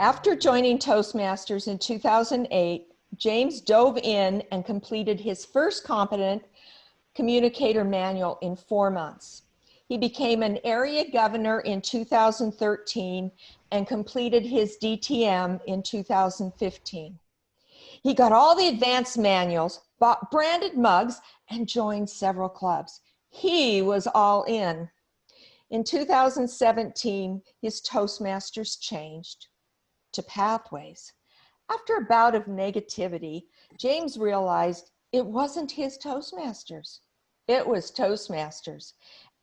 After joining Toastmasters in 2008, James dove in and completed his first competent communicator manual in 4 months. He became an area governor in 2013 and completed his DTM in 2015. He got all the advanced manuals, bought branded mugs, and joined several clubs. He was all in. In 2017, his Toastmasters changed to Pathways. After a bout of negativity, James realized it wasn't his Toastmasters. It was Toastmasters,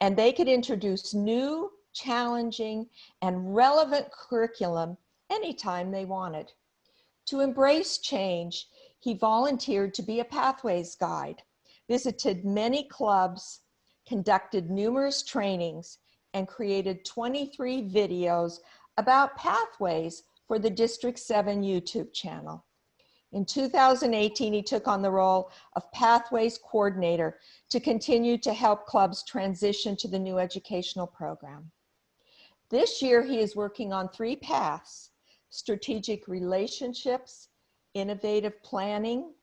and they could introduce new, challenging, and relevant curriculum anytime they wanted. To embrace change, he volunteered to be a Pathways guide, visited many clubs, conducted numerous trainings, and created 23 videos about Pathways for the District 7 YouTube channel. In 2018, he took on the role of Pathways Coordinator to continue to help clubs transition to the new educational program. This year, he is working on 3 paths: strategic relationships, innovative planning,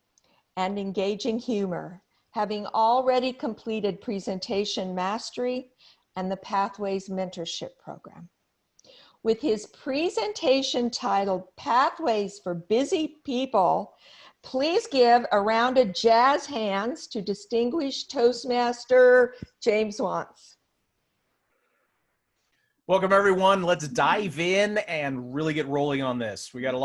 and engaging humor, having already completed presentation mastery and the Pathways mentorship program. With his presentation titled Pathways for Busy People, please give a round of jazz hands to distinguished Toastmaster James Wantz. Welcome everyone. Let's dive in and really get rolling on this. We got a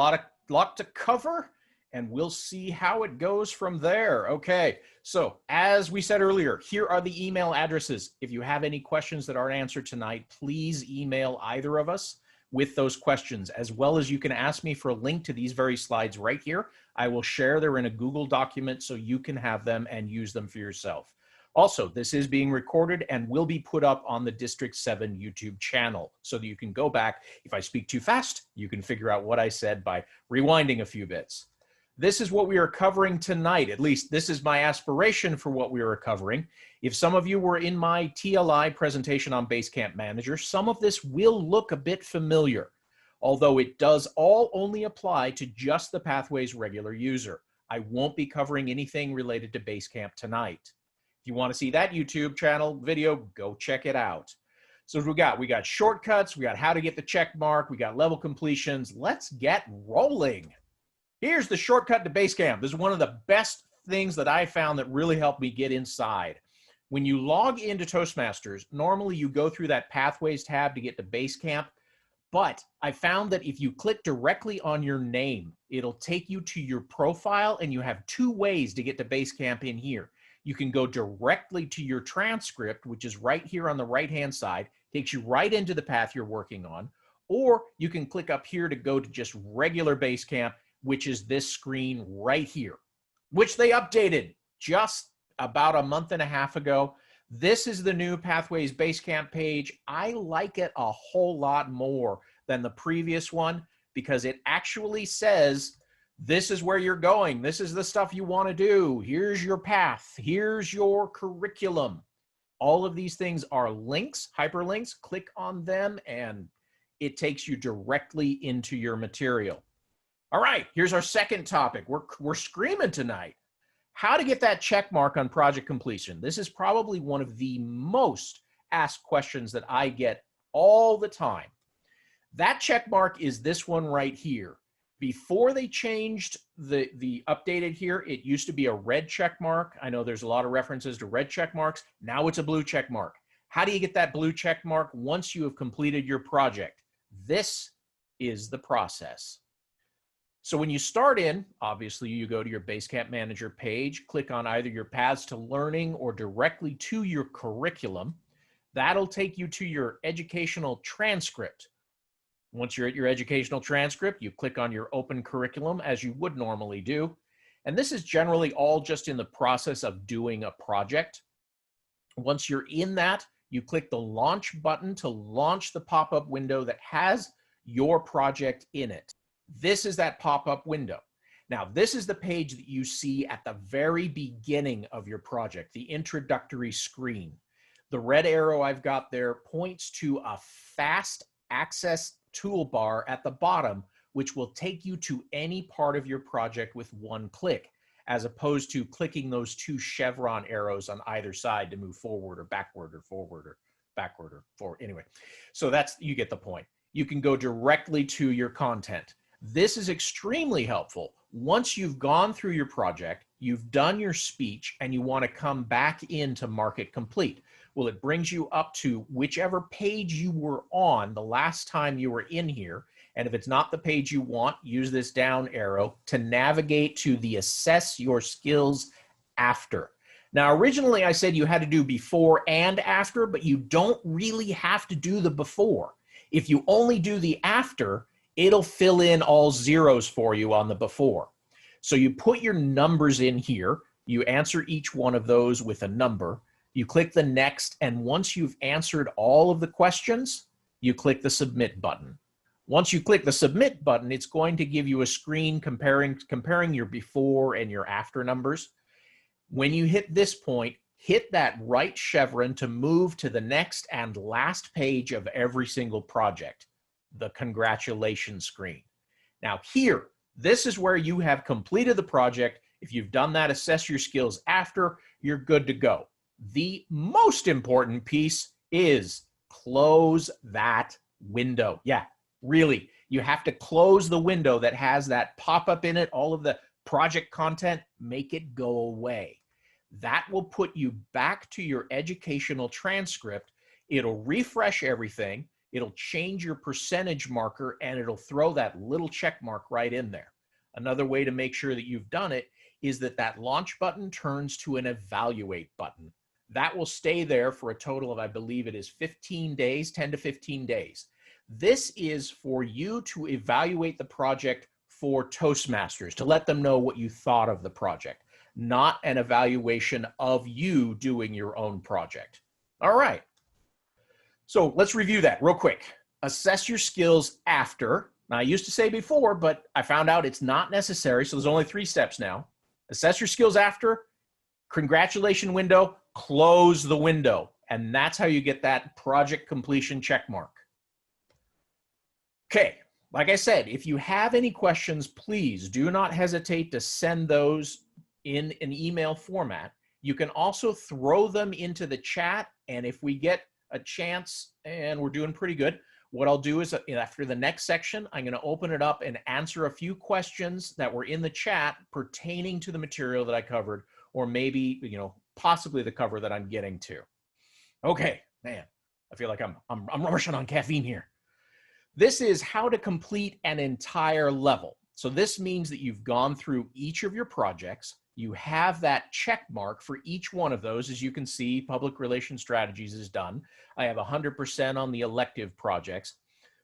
lot to cover, and we'll see how it goes from there. Okay, so as we said earlier, here are the email addresses. If you have any questions that aren't answered tonight, please email either of us with those questions, as well as you can ask me for a link to these very slides right here. I will share. They're in a Google document so you can have them and use them for yourself. Also, this is being recorded and will be put up on the District 7 YouTube channel so that you can go back. If I speak too fast, you can figure out what I said by rewinding a few bits. This is what we are covering tonight. At least this is my aspiration for what we are covering. If some of you were in my TLI presentation on Basecamp Manager, some of this will look a bit familiar, although it does all only apply to just the Pathways regular user. I won't be covering anything related to Basecamp tonight. If you want to see that YouTube channel video, go check it out. So we got shortcuts, we got how to get the check mark, we got level completions. Let's get rolling. Here's the shortcut to Basecamp. This is one of the best things that I found that really helped me get inside. When you log into Toastmasters, normally you go through that Pathways tab to get to Basecamp, but I found that if you click directly on your name, it'll take you to your profile, and you have 2 ways to get to Basecamp in here. You can go directly to your transcript, which is right here on the right-hand side, takes you right into the path you're working on, or you can click up here to go to just regular Basecamp, which is this screen right here, which they updated just about a month and a half ago. This is the new Pathways Basecamp page. I like it a whole lot more than the previous one because it actually says, this is where you're going. This is the stuff you want to do. Here's your path. Here's your curriculum. All of these things are links, hyperlinks. Click on them and it takes you directly into your material. All right, here's our second topic. We're screaming tonight. How to get that check mark on project completion. This is probably one of the most asked questions that I get all the time. That check mark is this one right here. Before they changed the updated here, it used to be a red check mark. I know there's a lot of references to red check marks. Now it's a blue check mark. How do you get that blue check mark once you have completed your project? This is the process. So when you start in, obviously you go to your Basecamp Manager page, click on either your paths to learning or directly to your curriculum. That'll take you to your educational transcript. Once you're at your educational transcript, you click on your open curriculum as you would normally do. And this is generally all just in the process of doing a project. Once you're in that, you click the launch button to launch the pop-up window that has your project in it. This is that pop-up window. Now, this is the page that you see at the very beginning of your project, the introductory screen. The red arrow I've got there points to a fast access toolbar at the bottom which will take you to any part of your project with one click, as opposed to clicking those two chevron arrows on either side to move forward or backward or forward or backward or forward. Anyway, so that's, you get the point. You can go directly to your content. This is extremely helpful. Once you've gone through your project, you've done your speech, and you want to come back into Mark It Complete. Well, it brings you up to whichever page you were on the last time you were in here. And if it's not the page you want, use this down arrow to navigate to the Assess Your Skills After. Now, originally I said you had to do before and after, but you don't really have to do the before. If you only do the after, it'll fill in all zeros for you on the before. So you put your numbers in here. You answer each one of those with a number. You click the next, and once you've answered all of the questions, you click the submit button. Once you click the submit button, it's going to give you a screen comparing your before and your after numbers. When you hit this point, hit that right chevron to move to the next and last page of every single project, the congratulations screen. Now here, this is where you have completed the project. If you've done that, assess your skills after, you're good to go. The most important piece is close that window. Yeah, really, you have to close the window that has that pop-up in it, all of the project content, make it go away. That will put you back to your educational transcript. It'll refresh everything. It'll change your percentage marker, and it'll throw that little check mark right in there. Another way to make sure that you've done it is that that launch button turns to an evaluate button. That will stay there for a total of, I believe it is 15 days, 10 to 15 days. This is for you to evaluate the project for Toastmasters, to let them know what you thought of the project, not an evaluation of you doing your own project. All right. So let's review that real quick. Assess your skills after. Now, I used to say before, but I found out it's not necessary. So there's only 3 steps now. Assess your skills after, congratulation window, close the window. And that's how you get that project completion check mark. Okay, like I said, if you have any questions, please do not hesitate to send those in an email format. You can also throw them into the chat, and if we get a chance, and we're doing pretty good, what I'll do is after the next section, I'm going to open it up and answer a few questions that were in the chat pertaining to the material that I covered, or maybe, possibly the cover that I'm getting to. Okay, man, I feel like I'm rushing on caffeine here. This is how to complete an entire level. So this means that you've gone through each of your projects. You have that check mark for each one of those. As you can see, public relations strategies is done. I have 100% on the elective projects.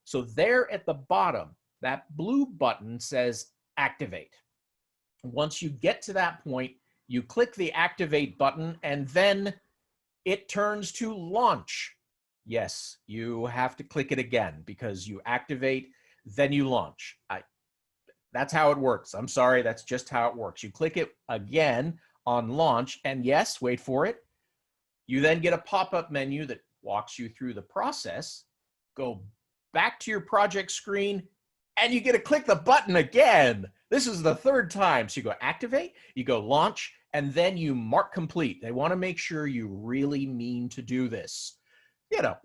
So there at the bottom, that blue button says activate. Once you get to that point, you click the activate button, and then it turns to launch. Yes, you have to click it again because you activate, then you launch. That's how it works. I'm sorry, that's just how it works. You click it again on launch, and yes, wait for it. You then get a pop-up menu that walks you through the process. Go back to your project screen, and you get to click the button again. This is the 3rd time. So you go activate, you go launch, and then you mark complete. They want to make sure you really mean to do this.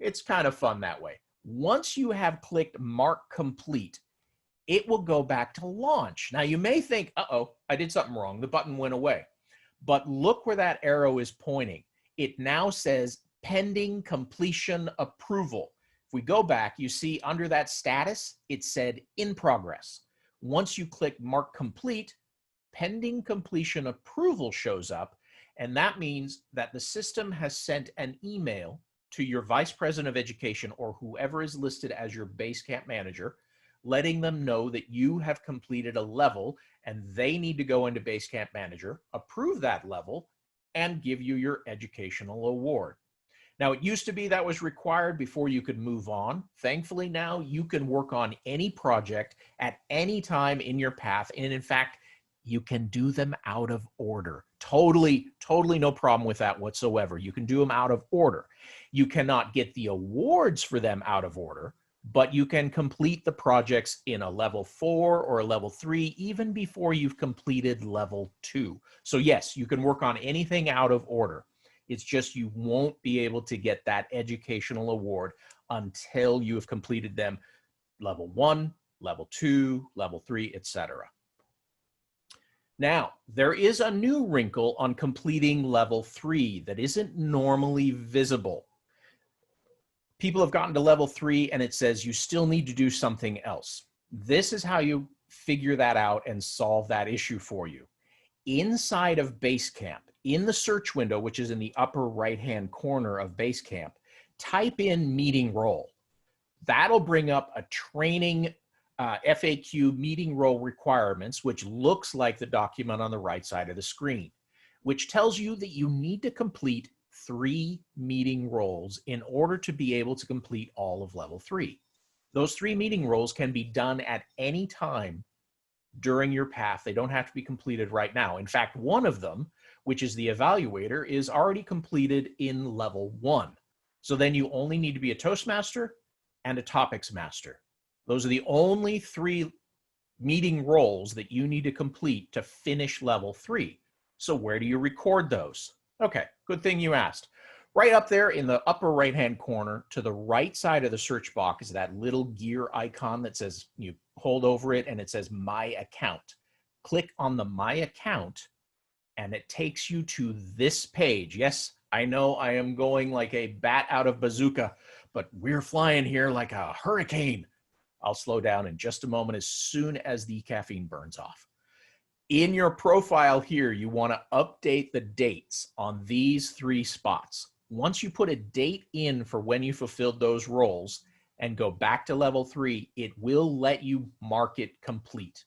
It's kind of fun that way. Once you have clicked mark complete, it will go back to launch. Now you may think, uh-oh, I did something wrong. The button went away. But look where that arrow is pointing. It now says pending completion approval. If we go back, you see under that status, it said in progress. Once you click mark complete, pending completion approval shows up. And that means that the system has sent an email to your vice president of education or whoever is listed as your Basecamp manager, letting them know that you have completed a level, and they need to go into Basecamp Manager, approve that level, and give you your educational award. Now, it used to be that was required before you could move on. Thankfully, now you can work on any project at any time in your path. And in fact, you can do them out of order. Totally no problem with that whatsoever. You can do them out of order. You cannot get the awards for them out of order, but you can complete the projects in a level 4 or a level 3 even before you've completed level 2. So yes, you can work on anything out of order. It's just you won't be able to get that educational award until you have completed them level 1, level 2, level 3, etc. Now, there is a new wrinkle on completing level 3 that isn't normally visible. People have gotten to level 3 and it says you still need to do something else. This is how you figure that out and solve that issue for you. Inside of Basecamp, in the search window, which is in the upper right-hand corner of Basecamp, type in meeting role. That'll bring up a training FAQ meeting role requirements, which looks like the document on the right side of the screen, which tells you that you need to complete 3 meeting roles in order to be able to complete all of level 3. Those 3 meeting roles can be done at any time during your path. They don't have to be completed right now. In fact, one of them, which is the evaluator, is already completed in level 1. So then you only need to be a Toastmaster and a Topics Master. Those are the only 3 meeting roles that you need to complete to finish level 3. So where do you record those? Okay, good thing you asked. Right up there in the upper right-hand corner to the right side of the search box is that little gear icon that says, you hold over it and it says My Account. Click on the My Account and it takes you to this page. Yes, I know I am going like a bat out of bazooka, but we're flying here like a hurricane. I'll slow down in just a moment as soon as the caffeine burns off. In your profile here, you want to update the dates on these 3 spots. Once you put a date in for when you fulfilled those roles and go back to level 3, it will let you mark it complete.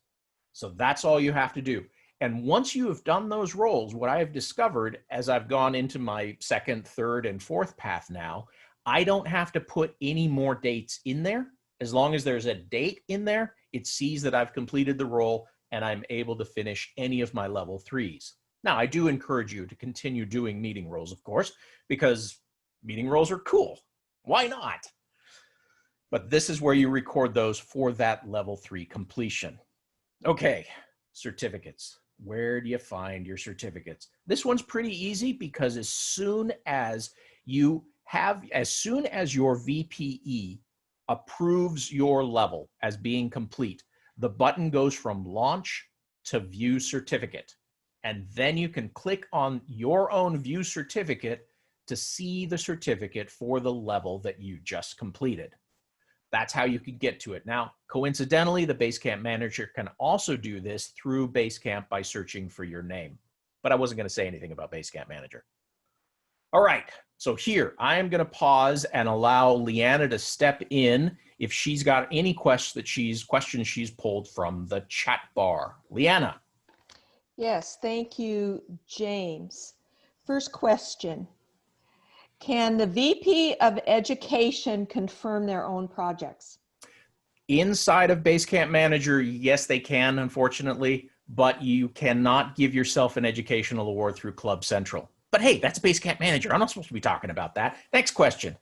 So that's all you have to do. And once you have done those roles, what I have discovered as I've gone into my 2nd, 3rd, and 4th path now, I don't have to put any more dates in there. As long as there's a date in there, it sees that I've completed the role and I'm able to finish any of my level 3s. Now, I do encourage you to continue doing meeting roles, of course, because meeting roles are cool. Why not? But this is where you record those for that level 3 completion. Okay, certificates. Where do you find your certificates? This one's pretty easy because as soon as your VPE approves your level as being complete, the button goes from launch to view certificate. And then you can click on your own view certificate to see the certificate for the level that you just completed. That's how you can get to it. Now, coincidentally, the Basecamp manager can also do this through Basecamp by searching for your name. But I wasn't going to say anything about Basecamp manager. All right, so here I am going to pause and allow Leanna to step in if she's got any questions she's pulled from the chat bar. Leanna. Yes, thank you, James. First question. Can the VP of Education confirm their own projects? Inside of Basecamp Manager, yes, they can, unfortunately, but you cannot give yourself an educational award through Club Central. But hey, that's Basecamp Manager. I'm not supposed to be talking about that. Next question.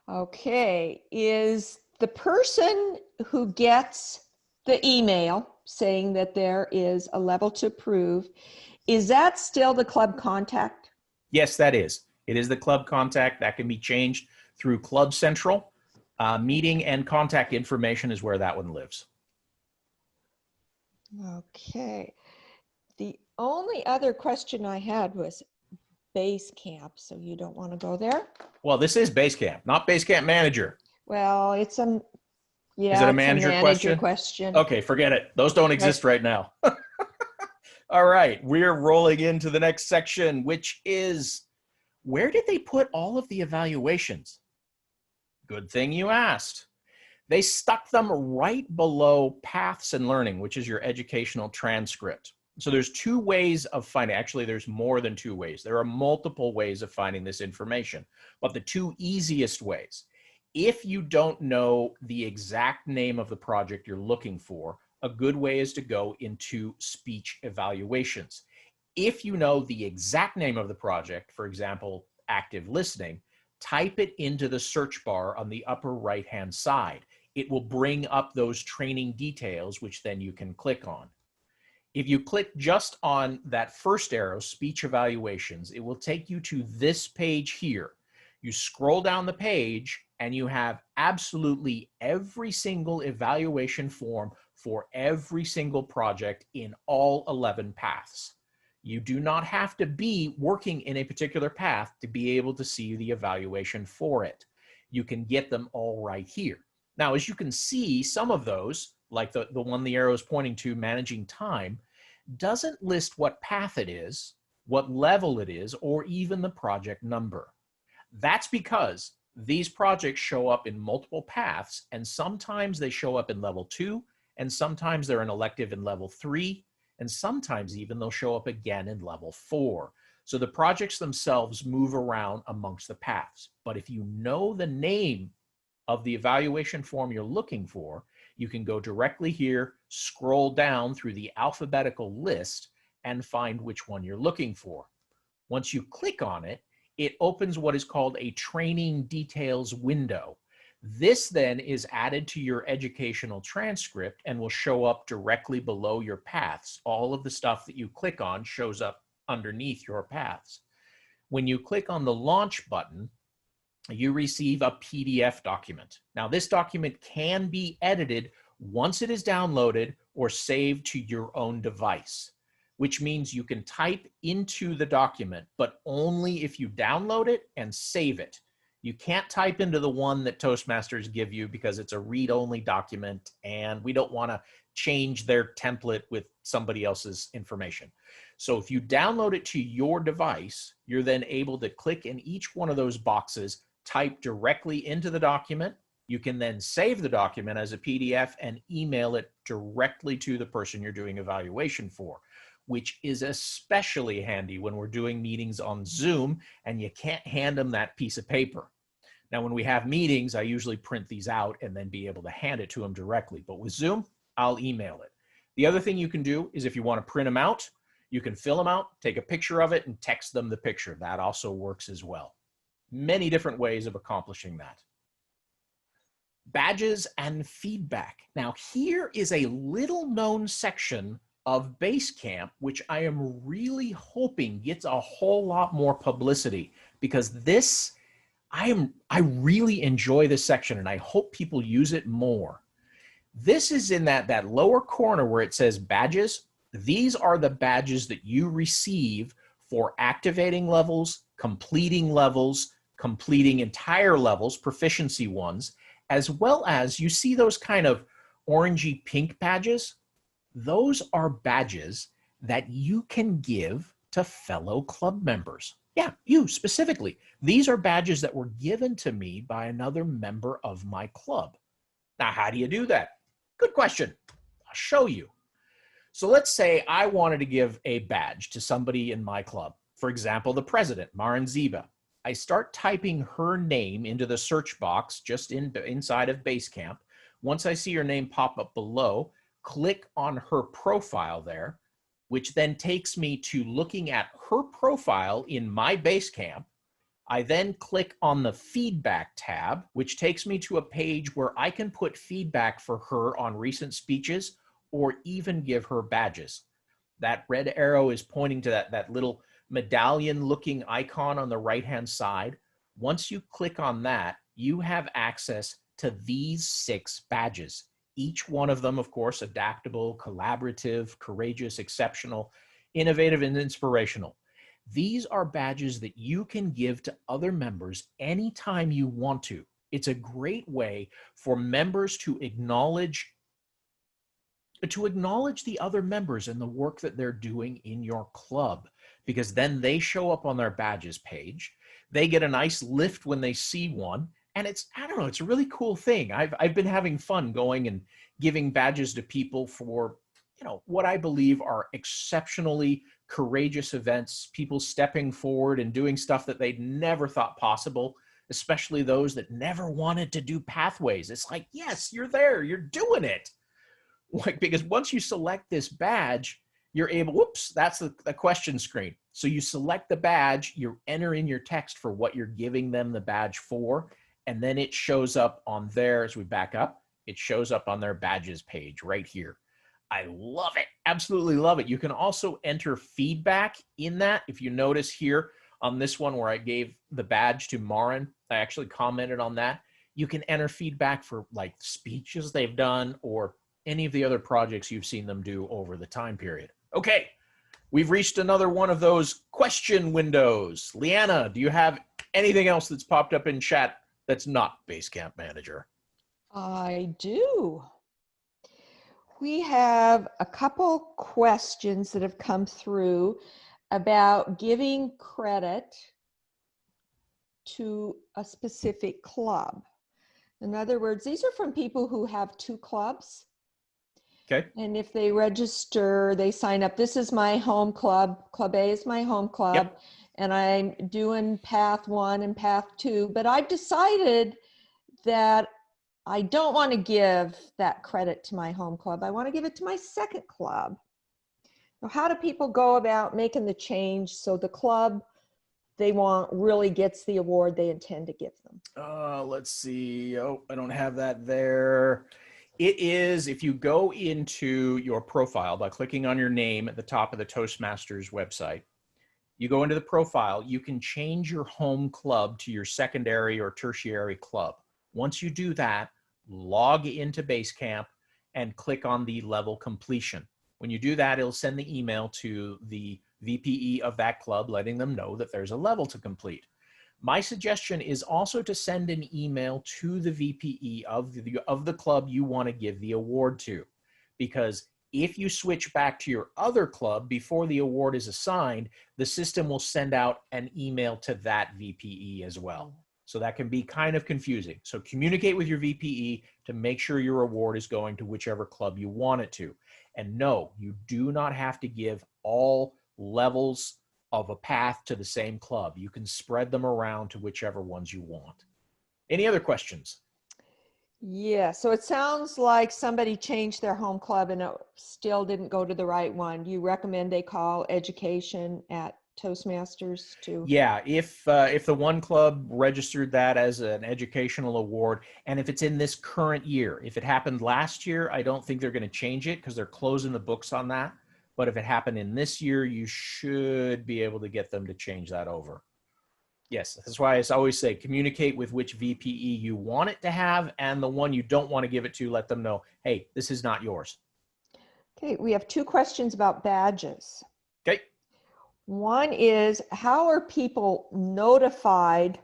Okay, is the person who gets the email saying that there is a level to approve, is that still the club contact? Yes, that is. It is the club contact. That can be changed through Club Central. Meeting and contact information is where that one lives. Okay. The only other question I had was Basecamp, so you don't want to go there? Well, this is Basecamp, not Basecamp Manager. Well, it's a Is it a manager question? Okay, forget it. Those don't exist right now. All right, we're rolling into the next section, which is, where did they put all of the evaluations? Good thing you asked. They stuck them right below Paths and Learning, which is your educational transcript. So there's 2 ways of finding, actually there's more than 2 ways. There are multiple ways of finding this information, but the 2 easiest ways. If you don't know the exact name of the project you're looking for, a good way is to go into speech evaluations. If you know the exact name of the project, for example, active listening, type it into the search bar on the upper right-hand side. It will bring up those training details, which then you can click on. If you click just on that first arrow, speech evaluations, it will take you to this page here. You scroll down the page and you have absolutely every single evaluation form for every single project in all 11 paths. You do not have to be working in a particular path to be able to see the evaluation for it. You can get them all right here. Now, as you can see, some of those, like the one the arrow is pointing to, managing time, doesn't list what path it is, what level it is, or even the project number. That's because these projects show up in multiple paths, and sometimes they show up in level 2, and sometimes they're an elective in level 3, and sometimes even they'll show up again in level 4. So the projects themselves move around amongst the paths. But if you know the name of the evaluation form you're looking for, you can go directly here, scroll down through the alphabetical list, and find which one you're looking for. Once you click on it, it opens what is called a training details window. This then is added to your educational transcript and will show up directly below your paths. All of the stuff that you click on shows up underneath your paths. When you click on the launch button, you receive a PDF document. Now, this document can be edited once it is downloaded or saved to your own device, which means you can type into the document, but only if you download it and save it. You can't type into the one that Toastmasters give you because it's a read-only document and we don't want to change their template with somebody else's information. So if you download it to your device, you're then able to click in each one of those boxes, type directly into the document. You can then save the document as a PDF and email it directly to the person you're doing evaluation for, which is especially handy when we're doing meetings on Zoom and you can't hand them that piece of paper. Now, when we have meetings, I usually print these out and then be able to hand it to them directly. But with Zoom, I'll email it. The other thing you can do is if you want to print them out, you can fill them out, take a picture of it, and text them the picture. That also works as well. Many different ways of accomplishing that. Badges and feedback. Now, here is a little known section of Basecamp, which I am really hoping gets a whole lot more publicity, because this, I really enjoy this section and I hope people use it more. This is in that lower corner where it says badges. These are the badges that you receive for activating levels, completing entire levels, proficiency ones, as well as you see those kind of orangey pink badges. Those are badges that you can give to fellow club members. Yeah, you specifically. These are badges that were given to me by another member of my club. Now, how do you do that? Good question. I'll show you. So let's say I wanted to give a badge to somebody in my club. For example, the president, Marin Ziba. I start typing her name into the search box just inside of Basecamp. Once I see her name pop up below, click on her profile there, which then takes me to looking at her profile in my Basecamp. I then click on the feedback tab, which takes me to a page where I can put feedback for her on recent speeches or even give her badges. That red arrow is pointing to that little medallion looking icon on the right-hand side. Once you click on that, you have access to these 6 badges. Each one of them, of course, adaptable, collaborative, courageous, exceptional, innovative, and inspirational. These are badges that you can give to other members anytime you want to. It's a great way for members to acknowledge the other members and the work that they're doing in your club, because then they show up on their badges page. They get a nice lift when they see one. And it's a really cool thing. I've been having fun going and giving badges to people for, what I believe are exceptionally courageous events, people stepping forward and doing stuff that they'd never thought possible, especially those that never wanted to do pathways. It's like, yes, you're there, you're doing it. Because once you select this badge, you're able, whoops, that's the question screen. So you select the badge, you enter in your text for what you're giving them the badge for, and then it shows up on there. As we back up, it shows up on their badges page right here. I love it. Absolutely love it. You can also enter feedback in that. If you notice here on this one where I gave the badge to Marin, I actually commented on that. You can enter feedback for like speeches they've done or any of the other projects you've seen them do over the time period. Okay, we've reached another one of those question windows. Leanna, do you have anything else that's popped up in chat that's not Basecamp Manager? I do. We have a couple questions that have come through about giving credit to a specific club. In other words, these are from people who have 2 clubs. Okay. And if they register, they sign up. This is my home club. Club A is my home club. Yep. And I'm doing path 1 and path 2. But I've decided that I don't want to give that credit to my home club. I want to give it to my second club. Now, how do people go about making the change so the club they want really gets the award they intend to give them? Let's see. Oh, I don't have that there. It is, if you go into your profile by clicking on your name at the top of the Toastmasters website, you go into the profile, you can change your home club to your secondary or tertiary club. Once you do that, log into Basecamp and click on the level completion. When you do that, it'll send the email to the VPE of that club, letting them know that there's a level to complete. My suggestion is also to send an email to the VPE of the club you want to give the award to, because if you switch back to your other club before the award is assigned, the system will send out an email to that VPE as well. So that can be kind of confusing. So communicate with your VPE to make sure your award is going to whichever club you want it to. And no, you do not have to give all levels of a path to the same club. You can spread them around to whichever ones you want. Any other questions? Yeah, so it sounds like somebody changed their home club and it still didn't go to the right one. You recommend they call education at Toastmasters to? Yeah, if the one club registered that as an educational award, and if it's in this current year, if it happened last year, I don't think they're going to change it because they're closing the books on that. But if it happened in this year, you should be able to get them to change that over. Yes, that's why I always say communicate with which VPE you want it to have, and the one you don't want to give it to, let them know, hey, this is not yours. Okay, we have 2 questions about badges. Okay. One is, how are people notified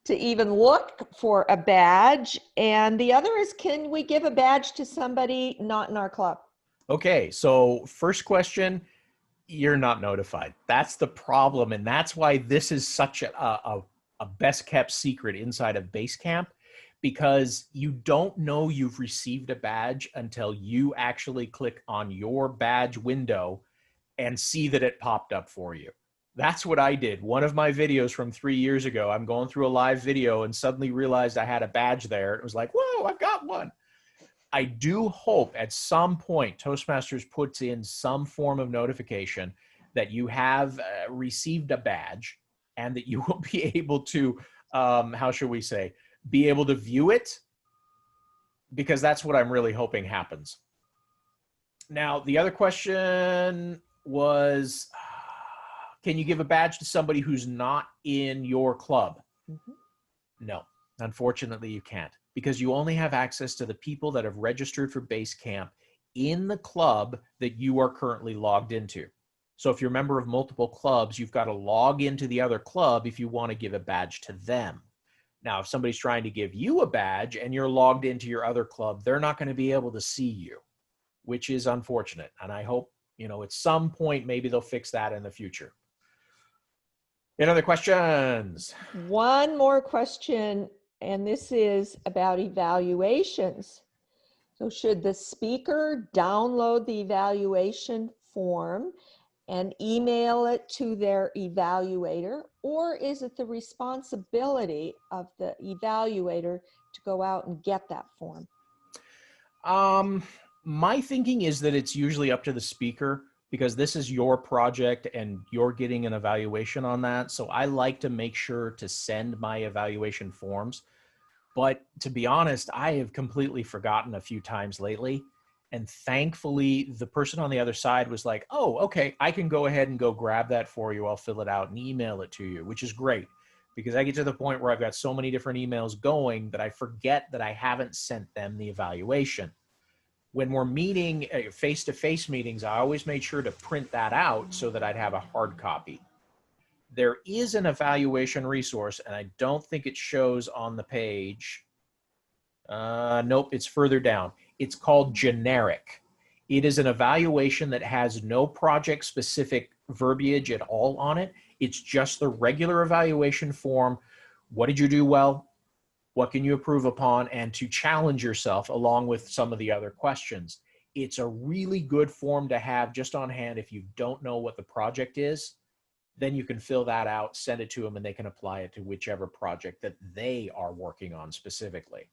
to even look for a badge? And the other is, can we give a badge to somebody not in our club? Okay, so first question, you're not notified. That's the problem, and that's why this is such a best kept secret inside of Basecamp, because you don't know you've received a badge until you actually click on your badge window and see that it popped up for you. That's what I did. One of my videos from 3 years ago, I'm going through a live video and suddenly realized I had a badge there. It was like, whoa, I've got one. I do hope at some point Toastmasters puts in some form of notification that you have received a badge and that you will be able to, how should we say, be able to view it, because that's what I'm really hoping happens. Now, the other question was, can you give a badge to somebody who's not in your club? Mm-hmm. No, unfortunately you can't, because you only have access to the people that have registered for Basecamp in the club that you are currently logged into. So if you're a member of multiple clubs, you've got to log into the other club if you want to give a badge to them. Now, if somebody's trying to give you a badge and you're logged into your other club, they're not going to be able to see you, which is unfortunate. And I hope, at some point, maybe they'll fix that in the future. Any other questions? One more question, and this is about evaluations. So should the speaker download the evaluation form and email it to their evaluator, or is it the responsibility of the evaluator to go out and get that form? My thinking is that it's usually up to the speaker. because this is your project and you're getting an evaluation on that. So I like to make sure to send my evaluation forms. But to be honest, I have completely forgotten a few times lately. And thankfully, the person on the other side was like, oh, okay, I can go ahead and go grab that for you. I'll fill it out and email it to you, which is great, because I get to the point where I've got so many different emails going that I forget that I haven't sent them the evaluation. When we're meeting face-to-face meetings, I always made sure to print that out so that I'd have a hard copy. There is an evaluation resource, and I don't think it shows on the page. Nope, it's further down. It's called Generic. It is an evaluation that has no project-specific verbiage at all on it. It's just the regular evaluation form. What did you do well? What can you improve upon? And to challenge yourself along with some of the other questions. It's a really good form to have just on hand if you don't know what the project is. Then you can fill that out, send it to them, and they can apply it to whichever project that they are working on specifically.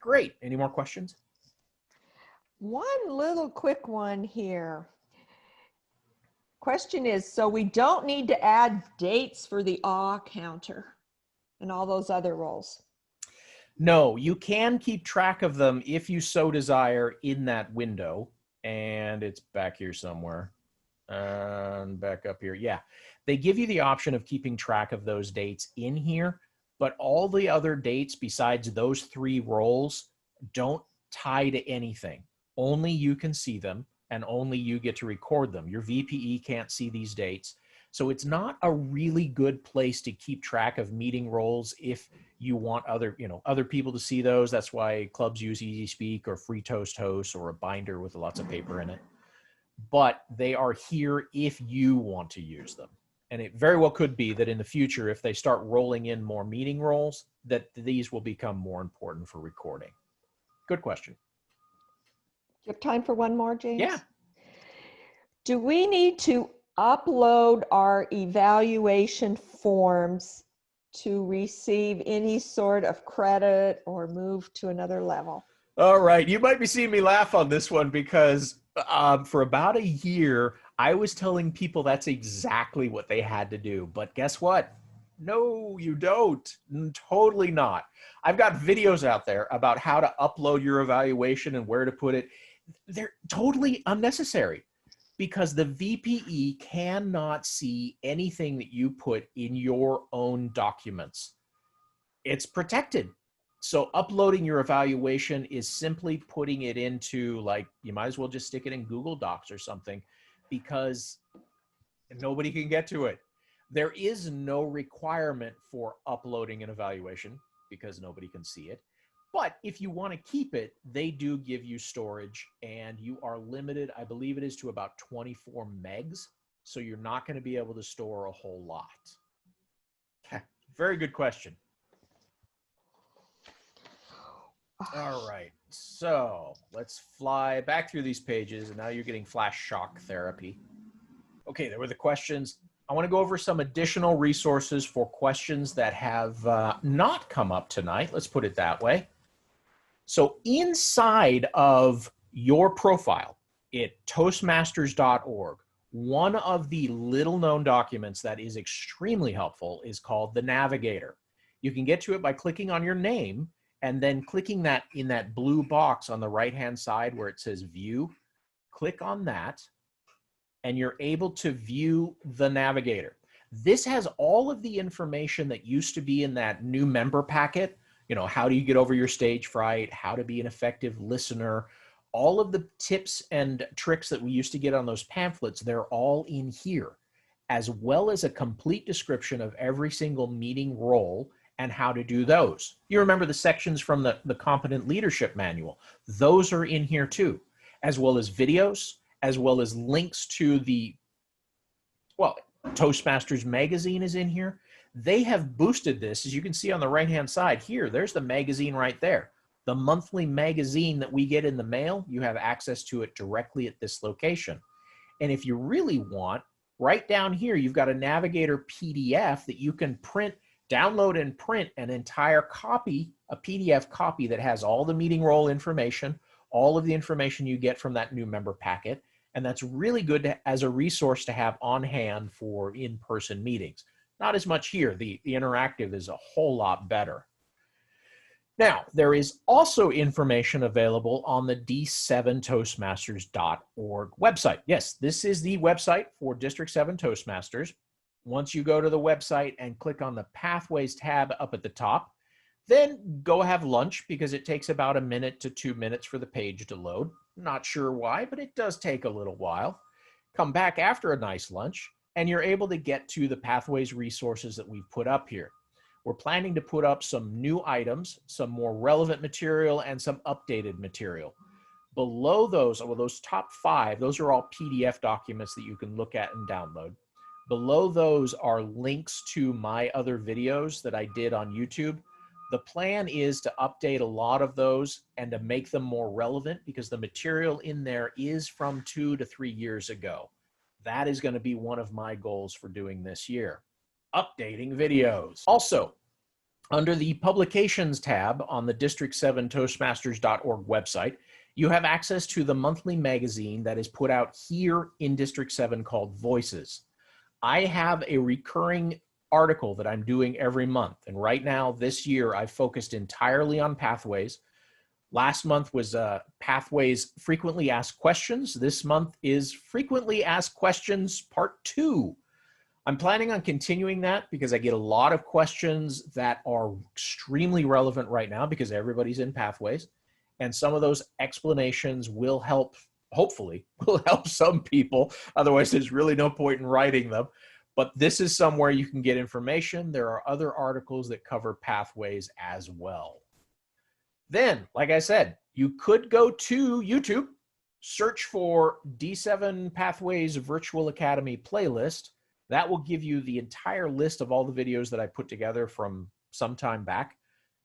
Great. Any more questions? One little quick one here. Question is, so we don't need to add dates for the awe counter and all those other roles? No, you can keep track of them if you so desire in that window. And it's back here somewhere. And back up here. Yeah, they give you the option of keeping track of those dates in here, but all the other dates besides those 3 roles don't tie to anything. Only you can see them, and only you get to record them. Your VPE can't see these dates. So it's not a really good place to keep track of meeting roles if you want other people to see those. That's why clubs use Easy Speak or Free Toast Hosts or a binder with lots of paper in it. But they are here if you want to use them. And it very well could be that in the future, if they start rolling in more meeting roles, that these will become more important for recording. Good question. Do you have time for one more, James? Yeah. Do we need to upload our evaluation forms to receive any sort of credit or move to another level? All right. You might be seeing me laugh on this one because for about a year, I was telling people that's exactly what they had to do. But guess what? No, you don't. Totally not. I've got videos out there about how to upload your evaluation and where to put it. They're totally unnecessary because the VPE cannot see anything that you put in your own documents. It's protected. So uploading your evaluation is simply putting it into, like, you might as well just stick it in Google Docs or something because nobody can get to it. There is no requirement for uploading an evaluation because nobody can see it. But if you want to keep it, they do give you storage, and you are limited, I believe it is, to about 24 megs. So you're not going to be able to store a whole lot. Very good question. All right, so let's fly back through these pages, and now you're getting flash shock therapy. Okay, there were the questions. I want to go over some additional resources for questions that have not come up tonight. Let's put it that way. So inside of your profile at toastmasters.org, one of the little known documents that is extremely helpful is called the Navigator. You can get to it by clicking on your name and then clicking that in that blue box on the right-hand side where it says View. Click on that, and you're able to view the Navigator. This has all of the information that used to be in that new member packet. You know, how do you get over your stage fright? How to be an effective listener? All of the tips and tricks that we used to get on those pamphlets, they're all in here, as well as a complete description of every single meeting role and how to do those. You remember the sections from the Competent Leadership Manual. Those are in here too, as well as videos, as well as links to the, well, Toastmasters magazine is in here. They have boosted this, as you can see on the right-hand side here. There's the magazine right there. The monthly magazine that we get in the mail, you have access to it directly at this location. And if you really want, right down here, you've got a Navigator PDF that you can print, download and print an entire copy, a PDF copy that has all the meeting role information, all of the information you get from that new member packet, And that's really good as a resource to have on hand for in-person meetings. Not as much here. The interactive is a whole lot better. Now, there is also information available on the d7toastmasters.org website. Yes, this is the website for District 7 Toastmasters. Once you go to the website and click on the Pathways tab up at the top, then go have lunch because it takes about 1 minute to 2 minutes for the page to load. Not sure why, but it does take a little while. Come back after a nice lunch, and you're able to get to the Pathways resources that we've put up here. We're planning to put up some new items, some more relevant material, and some updated material. Below those, well, those top 5, those are all PDF documents that you can look at and download. Below those are links to my other videos that I did on YouTube. The plan is to update a lot of those and to make them more relevant because the material in there is from 2 to 3 years ago. That is going to be one of my goals for doing this year. Updating videos. Also, under the Publications tab on the district7toastmasters.org website, you have access to the monthly magazine that is put out here in District 7 called Voices. I have a recurring article that I'm doing every month, and right now, this year, I've focused entirely on pathways. Last month was Pathways Frequently Asked Questions. This month is Frequently Asked Questions Part 2. I'm planning on continuing that because I get a lot of questions that are extremely relevant right now because everybody's in pathways. And some of those explanations will help, hopefully, will help some people. Otherwise, there's really no point in writing them. But this is somewhere you can get information. There are other articles that cover pathways as well. Then, like I said, you could go to YouTube, search for D7 Pathways Virtual Academy playlist. That will give you the entire list of all the videos that I put together from some time back.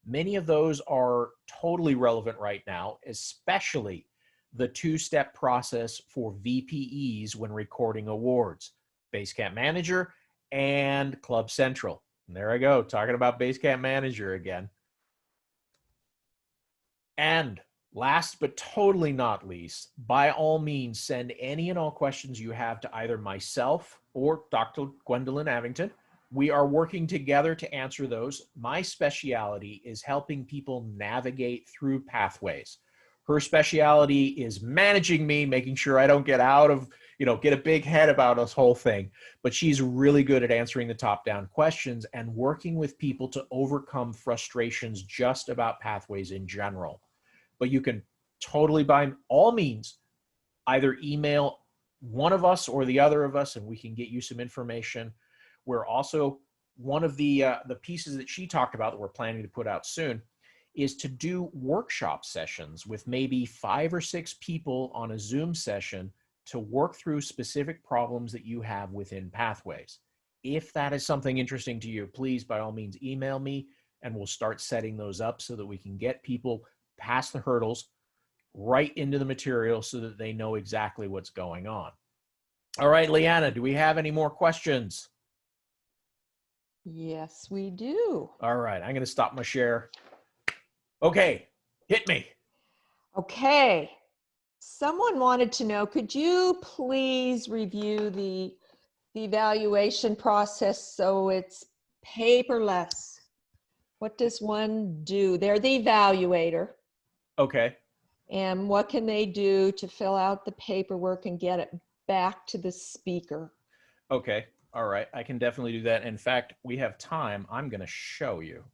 Many of those are totally relevant right now, especially the 2-step process for VPEs when recording awards, Basecamp Manager and Club Central. And there I go, talking about Basecamp Manager again. And last but totally not least, by all means, send any and all questions you have to either myself or Dr. Gwendolyn Avington. We are working together to answer those. My specialty is helping people navigate through pathways. Her specialty is managing me, making sure I don't get out of, get a big head about this whole thing. But she's really good at answering the top-down questions and working with people to overcome frustrations just about pathways in general. But you can totally, by all means, either email one of us or the other of us, and we can get you some information. We're also, one of the pieces that she talked about that we're planning to put out soon is to do workshop sessions with maybe 5 or 6 people on a Zoom session to work through specific problems that you have within pathways. If that is something interesting to you, please, by all means, email me, and we'll start setting those up so that we can get people past the hurdles, right into the material so that they know exactly what's going on. All right, Leanna, do we have any more questions? Yes, we do. All right, I'm going to stop my share. Okay, hit me. Okay. Someone wanted to know, could you please review the evaluation process so it's paperless? What does one do? They're the evaluator. Okay. And what can they do to fill out the paperwork and get it back to the speaker? Okay. All right. I can definitely do that. In fact, we have time. I'm going to show you.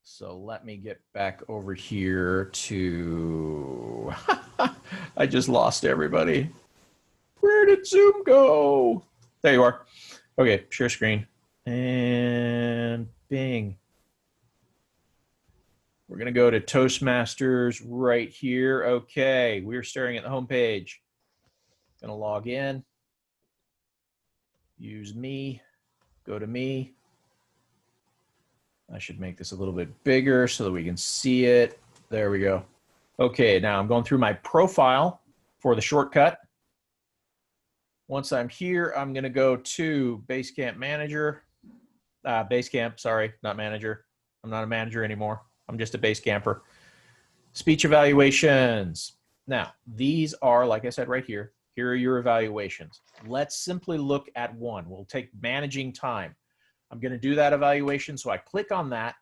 So let me get back over here to, I just lost everybody. Where did Zoom go? There you are. Okay. Share screen and bing. We're going to go to Toastmasters right here. Okay. We're staring at the home page. Going to log in. Use me. Go to me. I should make this a little bit bigger so that we can see it. There we go. Okay, now I'm going through my profile for the shortcut. Once I'm here, I'm going to go to Basecamp Manager. Basecamp, sorry, not Manager. I'm not a manager anymore. I'm just a Basecamper. Speech evaluations. Now, these are, like I said, right here. Here are your evaluations. Let's simply look at one. We'll take managing time. I'm going to do that evaluation. So I click on that.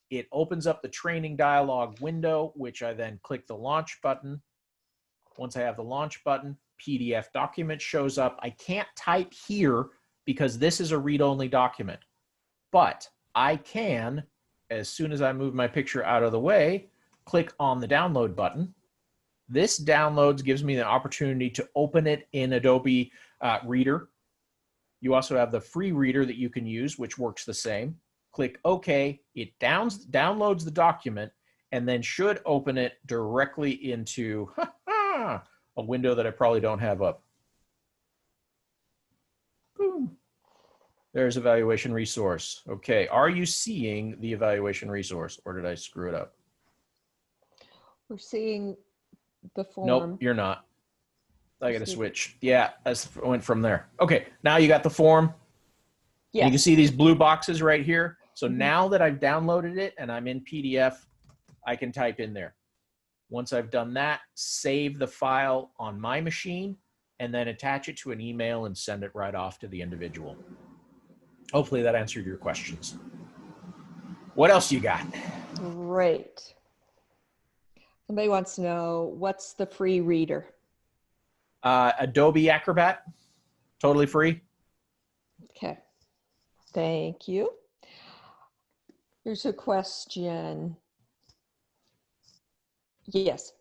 It opens up the training dialog window, which I then click the launch button. Once I have the launch button, PDF document shows up. I can't type here because this is a read-only document, but I can, as soon as I move my picture out of the way, click on the download button. This downloads gives me the opportunity to open it in Adobe Reader. You also have the free reader that you can use, which works the same. Click OK. It downloads the document and then should open it directly into a window that I probably don't have up. Boom. There's evaluation resource. Okay, are you seeing the evaluation resource, or did I screw it up? We're seeing the form. Nope, you're not. I got to switch. Yeah, I went from there. Okay, now you got the form. Yes. And you can see these blue boxes right here. So now that I've downloaded it and I'm in PDF, I can type in there. Once I've done that, save the file on my machine and then attach it to an email and send it right off to the individual. Hopefully that answered your questions. What else you got? Great. Somebody wants to know, what's the free reader? Adobe Acrobat, totally free. Okay, thank you. Here's a question. Yes,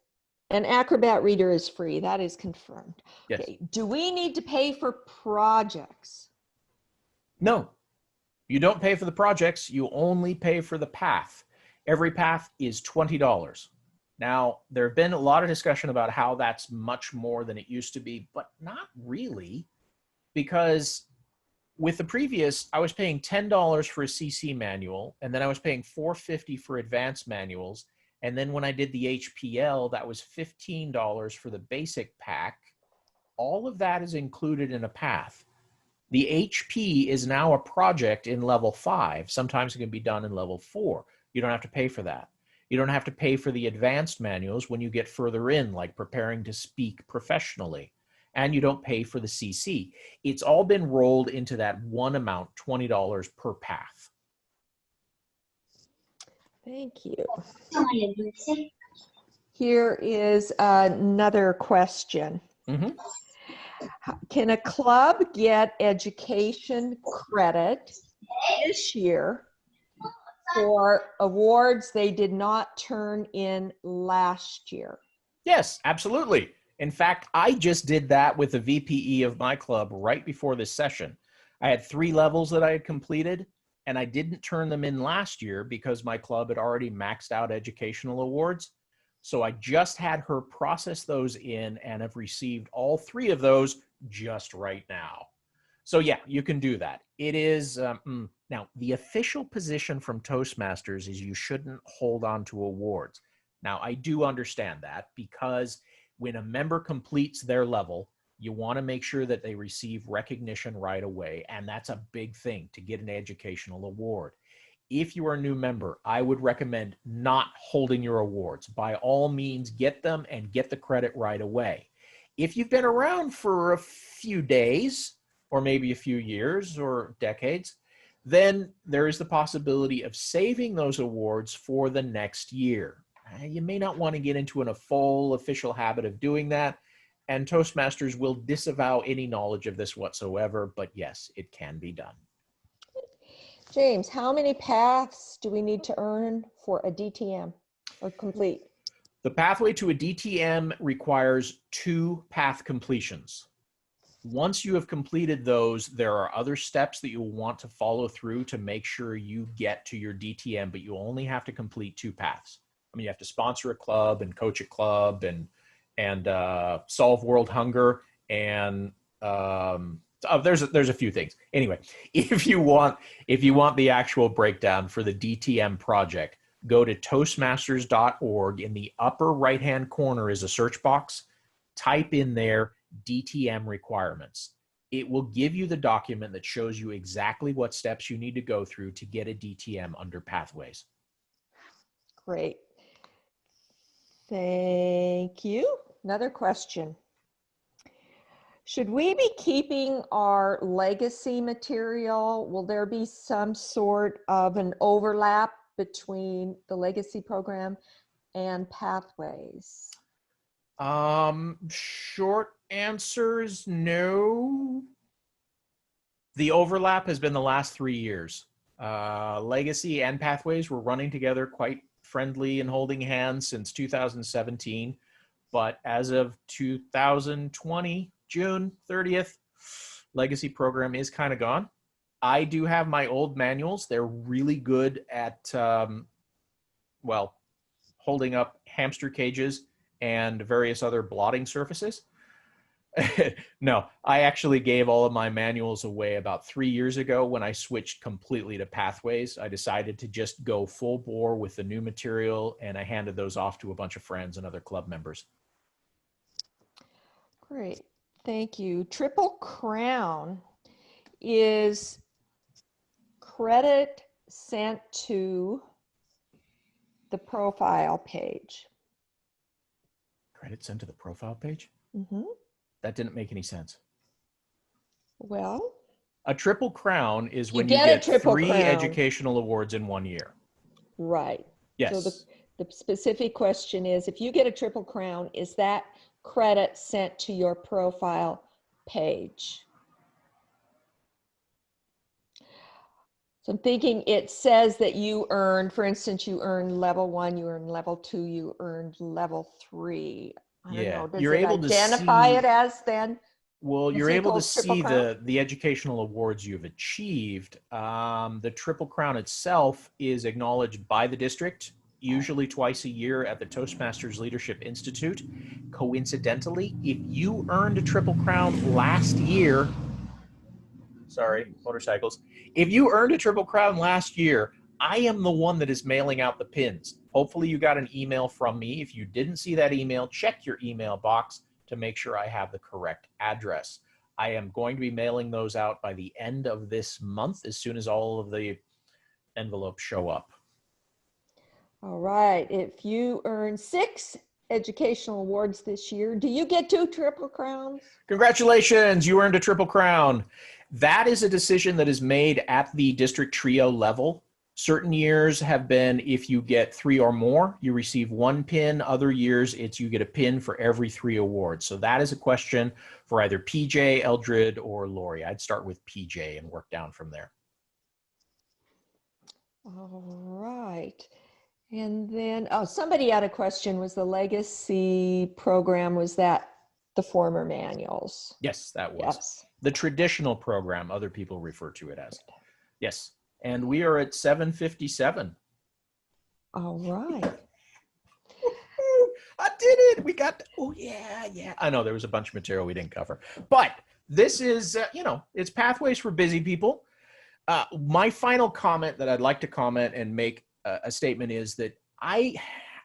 an Acrobat reader is free. That is confirmed. Yes. Okay. Do we need to pay for projects? No, you don't pay for the projects. You only pay for the path. Every path is $20. Now, there have been a lot of discussion about how that's much more than it used to be, but not really, because with the previous, I was paying $10 for a CC manual, and then I was paying $4.50 for advanced manuals. And then when I did the HPL, that was $15 for the basic pack. All of that is included in a path. The HP is now a project in level 5. Sometimes it can be done in level 4. You don't have to pay for that. You don't have to pay for the advanced manuals when you get further in, like preparing to speak professionally. And you don't pay for the CC. It's all been rolled into that one amount, $20 per path. Thank you. Here is another question. Mm-hmm. Can a club get education credit this year for awards they did not turn in last year? Yes, absolutely. In fact, I just did that with the VPE of my club right before this session. I had 3 levels that I had completed, and I didn't turn them in last year because my club had already maxed out educational awards. So I just had her process those in and have received all 3 of those just right now. So yeah, you can do that. It is, now the official position from Toastmasters is you shouldn't hold on to awards. Now I do understand that, because when a member completes their level, you want to make sure that they receive recognition right away. And that's a big thing to get an educational award. If you are a new member, I would recommend not holding your awards. By all means, get them and get the credit right away. If you've been around for a few days, or maybe a few years or decades, then there is the possibility of saving those awards for the next year. You may not want to get into a full official habit of doing that, and Toastmasters will disavow any knowledge of this whatsoever, but yes, it can be done. James, how many paths do we need to earn for a DTM or complete? The pathway to a DTM requires 2 path completions. Once you have completed those, there are other steps that you'll want to follow through to make sure you get to your DTM, but you only have to complete 2 paths. I mean, you have to sponsor a club and coach a club and solve world hunger, and there's a few things. Anyway, if you want the actual breakdown for the DTM project, go to toastmasters.org. In the upper right-hand corner is a search box. Type in there DTM requirements. It will give you the document that shows you exactly what steps you need to go through to get a DTM under Pathways. Great. Thank you. another question. Should we be keeping our legacy material? Will there be some sort of an overlap between the legacy program and Pathways? Short answer is no. The overlap has been the last 3 years. Legacy and Pathways were running together quite friendly and holding hands since 2017. But as of 2020, June 30th, Legacy program is kind of gone. I do have my old manuals. They're really good at, well, holding up hamster cages and various other blotting surfaces. No, I actually gave all of my manuals away about 3 years ago when I switched completely to Pathways. I decided to just go full bore with the new material, and I handed those off to a bunch of friends and other club members. Great, thank you. Triple Crown is credit sent to the profile page. Credit sent to the profile page? Mm-hmm. That didn't make any sense. Well, a Triple Crown is when you get 3 educational awards in 1 year. Right. Yes. So the specific question is, if you get a Triple Crown, is that credit sent to your profile page? So I'm thinking it says that you earned, for instance, you earned level 1, you earned level 2, you earned level 3. I don't know. Does you're it able identify to see, it as then? Well, you're able to see Crown? the educational awards you've achieved. The Triple Crown itself is acknowledged by the district, usually twice a year at the Toastmasters Leadership Institute. Coincidentally, if you earned a Triple Crown last year, sorry, motorcycles. If you earned a Triple Crown last year, I am the one that is mailing out the pins. Hopefully you got an email from me. If you didn't see that email, check your email box to make sure I have the correct address. I am going to be mailing those out by the end of this month, as soon as all of the envelopes show up. All right. If you earn 6 educational awards this year, do you get 2 Triple Crowns? Congratulations, you earned a Triple Crown. That is a decision that is made at the district trio level. Certain years have been, if you get 3 or more, you receive 1 pin. Other years, it's you get a pin for every 3 awards. So that is a question for either PJ, Eldred, or Lori. I'd start with PJ and work down from there. All right. And then, oh, somebody had a question. Was the legacy program, was that the former manuals? Yes, that was. Yes. The traditional program, other people refer to it as. Yes. And we are at 7:57. All right. I did it. We got, oh yeah. I know there was a bunch of material we didn't cover, but this is, it's Pathways for busy people. My final comment that I'd like to comment and make a statement is that I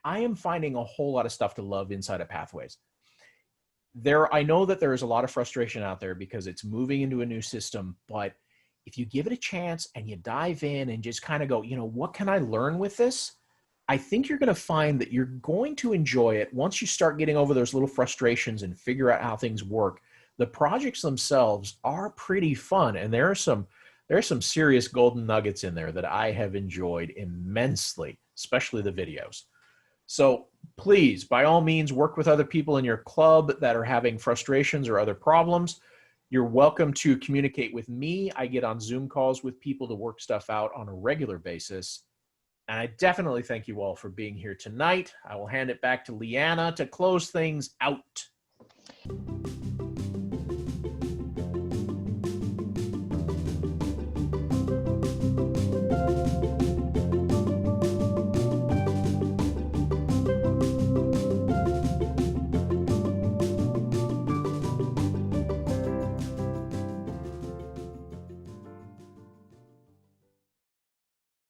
am finding a whole lot of stuff to love inside of Pathways. I know that there is a lot of frustration out there because it's moving into a new system, but if you give it a chance and you dive in and just kind of go, what can I learn with this? I think you're going to find that you're going to enjoy it once you start getting over those little frustrations and figure out how things work. The projects themselves are pretty fun, and there are some serious golden nuggets in there that I have enjoyed immensely, especially the videos. So please, by all means, work with other people in your club that are having frustrations or other problems. You're welcome to communicate with me. I get on Zoom calls with people to work stuff out on a regular basis. And I definitely thank you all for being here tonight. I will hand it back to Leanna to close things out.